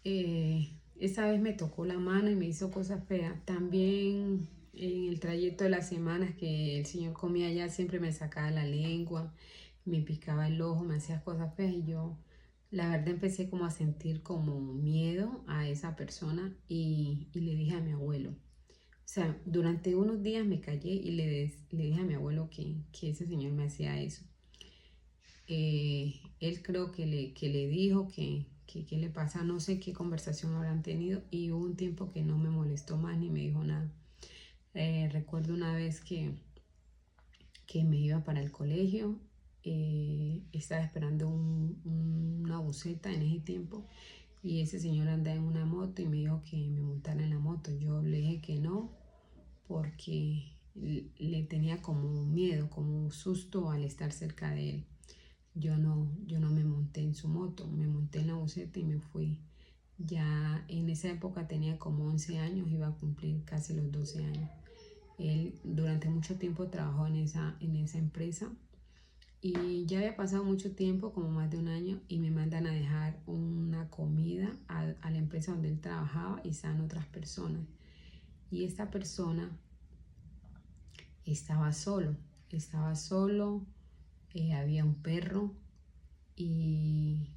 Esa vez me tocó la mano y me hizo cosas feas. También en el trayecto de las semanas que el Señor comía allá, siempre me sacaba la lengua, me picaba el ojo, me hacía cosas feas y yo, la verdad, empecé como a sentir como miedo a esa persona y le dije a mi abuelo. O sea, durante unos días me callé y le dije a mi abuelo que ese señor me hacía eso. Él creo que le dijo que le pasa, no sé qué conversación habrán tenido y hubo un tiempo que no me molestó más ni me dijo nada. Recuerdo una vez que me iba para el colegio, estaba esperando una buseta en ese tiempo y ese señor andaba en una moto y me dijo que me montara en la moto. Yo le dije que no porque le tenía como miedo, como susto al estar cerca de él. Yo no me monté en su moto, me monté en la buseta y me fui. Ya en esa época tenía como 11 años, iba a cumplir casi los 12 años. Él durante mucho tiempo trabajó en esa empresa y ya había pasado mucho tiempo, como más de un año, y me mandan a dejar una comida a la empresa donde él trabajaba y estaban otras personas. Y esta persona estaba solo, había un perro y,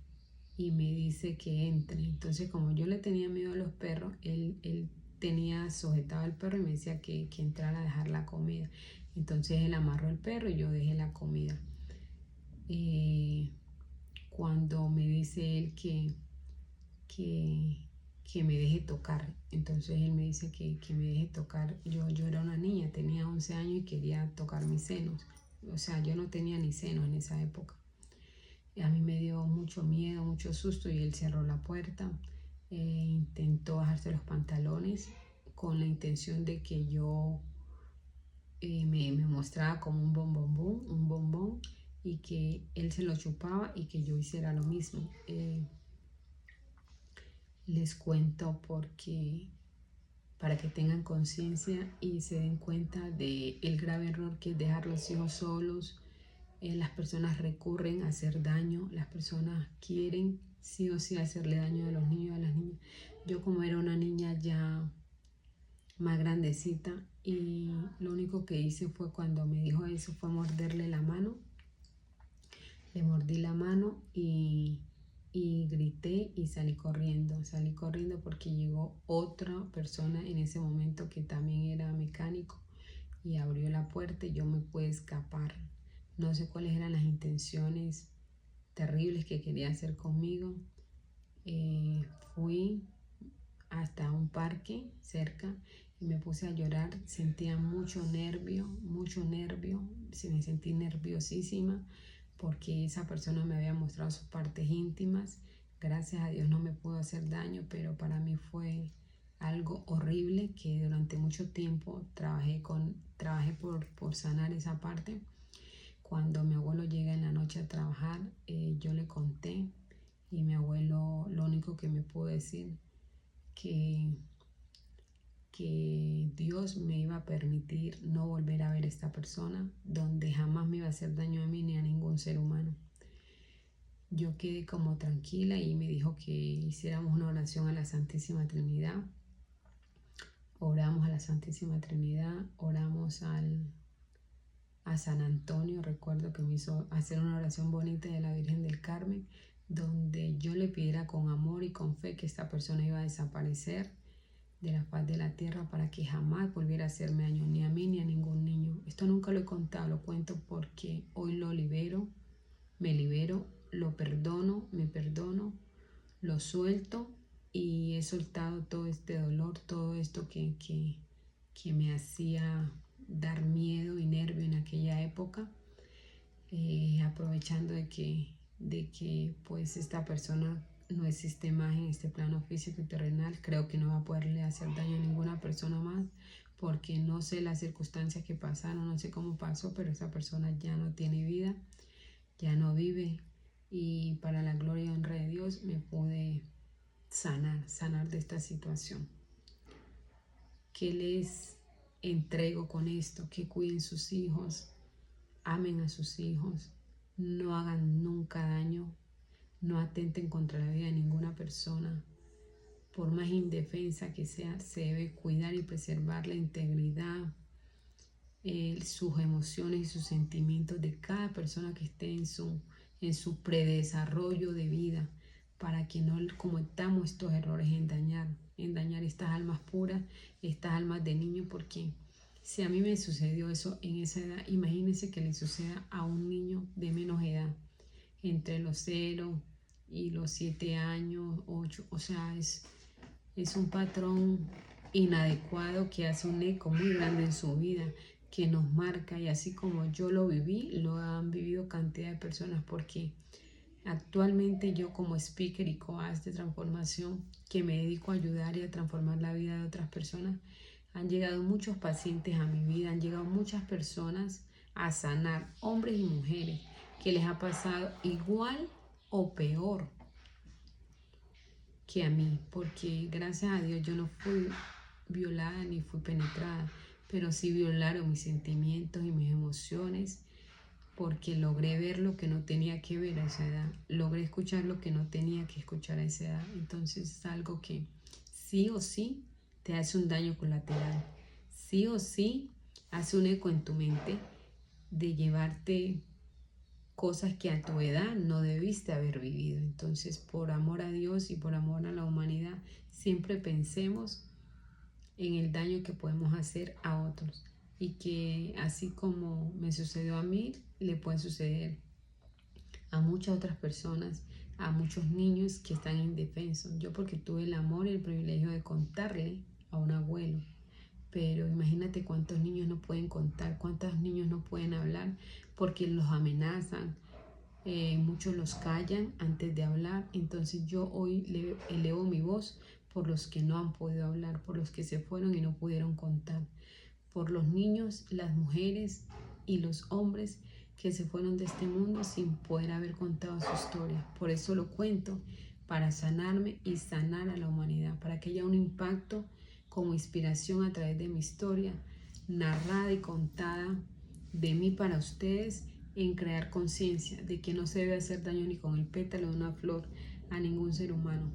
y me dice que entre. Entonces, como yo le tenía miedo a los perros, él tenía sujetado al perro y me decía que entrara a dejar la comida. Entonces él amarró el perro y yo dejé la comida. Eh, Cuando me dice él que, que me deje tocar, entonces él me dice que me deje tocar. Yo era una niña, tenía 11 años y quería tocar mis senos. O sea, yo no tenía ni senos en esa época. A mí me dio mucho miedo, mucho susto y él cerró la puerta. Intentó bajarse los pantalones con la intención de que yo me mostraba como un bombón y que él se lo chupaba y que yo hiciera lo mismo. Les cuento porque para que tengan conciencia y se den cuenta de el grave error que es dejar los hijos solos. Las personas recurren a hacer daño, las personas quieren sí o sí hacerle daño a los niños y a las niñas. Yo como era una niña ya más grandecita y lo único que hice fue cuando me dijo eso fue morderle la mano. Le mordí la mano y grité y salí corriendo porque llegó otra persona en ese momento que también era mecánico y abrió la puerta y yo me pude escapar. No sé cuáles eran las intenciones terribles que quería hacer conmigo. Fui hasta un parque cerca y me puse a llorar. Sentía mucho nervio. Me sentí nerviosísima porque esa persona me había mostrado sus partes íntimas. Gracias a Dios no me pudo hacer daño, pero para mí fue algo horrible que durante mucho tiempo trabajé por sanar esa parte. Cuando mi abuelo llega en la noche a trabajar, yo le conté y mi abuelo lo único que me pudo decir que, que Dios me iba a permitir no volver a ver a esta persona, donde jamás me iba a hacer daño a mí ni a ningún ser humano. Yo quedé como tranquila y me dijo que hiciéramos una oración a la Santísima Trinidad. Oramos a la Santísima Trinidad, oramos a San Antonio. Recuerdo que me hizo hacer una oración bonita de la Virgen del Carmen, donde yo le pidiera con amor y con fe que esta persona iba a desaparecer de la faz de la tierra para que jamás volviera a hacerme daño ni a mí ni a ningún niño. Esto nunca lo he contado, lo cuento porque hoy lo libero, me libero, lo perdono, me perdono, lo suelto y he soltado todo este dolor, todo esto que me hacía dar miedo y nervio en aquella época, aprovechando de que pues esta persona no existe más en este plano físico y terrenal. Creo que no va a poderle hacer daño a ninguna persona más porque no sé las circunstancias que pasaron, no sé cómo pasó, pero esa persona ya no tiene vida, ya no vive y para la gloria y honra de Dios me pude sanar de esta situación. ¿Qué les entrego con esto? Que cuiden sus hijos, amen a sus hijos, no hagan nunca daño, no atenten contra la vida de ninguna persona, por más indefensa que sea, se debe cuidar y preservar la integridad, sus emociones y sus sentimientos de cada persona que esté en su predesarrollo de vida, para que no cometamos estos errores en dañar estas almas puras, estas almas de niño, porque si a mí me sucedió eso en esa edad, imagínense que le suceda a un niño de menos edad, entre los 0 y los 7 años, 8, o sea, es un patrón inadecuado que hace un eco muy grande en su vida, que nos marca, y así como yo lo viví, lo han vivido cantidad de personas, porque actualmente yo como speaker y coach de transformación, que me dedico a ayudar y a transformar la vida de otras personas, han llegado muchos pacientes a mi vida, han llegado muchas personas a sanar, hombres y mujeres, que les ha pasado igual o peor que a mí, porque gracias a Dios yo no fui violada ni fui penetrada, pero sí violaron mis sentimientos y mis emociones, porque logré ver lo que no tenía que ver a esa edad, logré escuchar lo que no tenía que escuchar a esa edad. Entonces es algo que sí o sí te hace un daño colateral, sí o sí hace un eco en tu mente de llevarte cosas que a tu edad no debiste haber vivido. Entonces, por amor a Dios y por amor a la humanidad, siempre pensemos en el daño que podemos hacer a otros, y que así como me sucedió a mí, le puede suceder a muchas otras personas, a muchos niños que están indefensos. Yo, porque tuve el amor y el privilegio de contarle a un abuelo, pero imagínate cuántos niños no pueden contar, cuántos niños no pueden hablar porque los amenazan, muchos los callan antes de hablar. Entonces yo hoy elevo mi voz por los que no han podido hablar, por los que se fueron y no pudieron contar, por los niños, las mujeres y los hombres que se fueron de este mundo sin poder haber contado su historia. Por eso lo cuento, para sanarme y sanar a la humanidad, para que haya un impacto como inspiración a través de mi historia, narrada y contada de mí para ustedes, en crear conciencia de que no se debe hacer daño ni con el pétalo de una flor a ningún ser humano.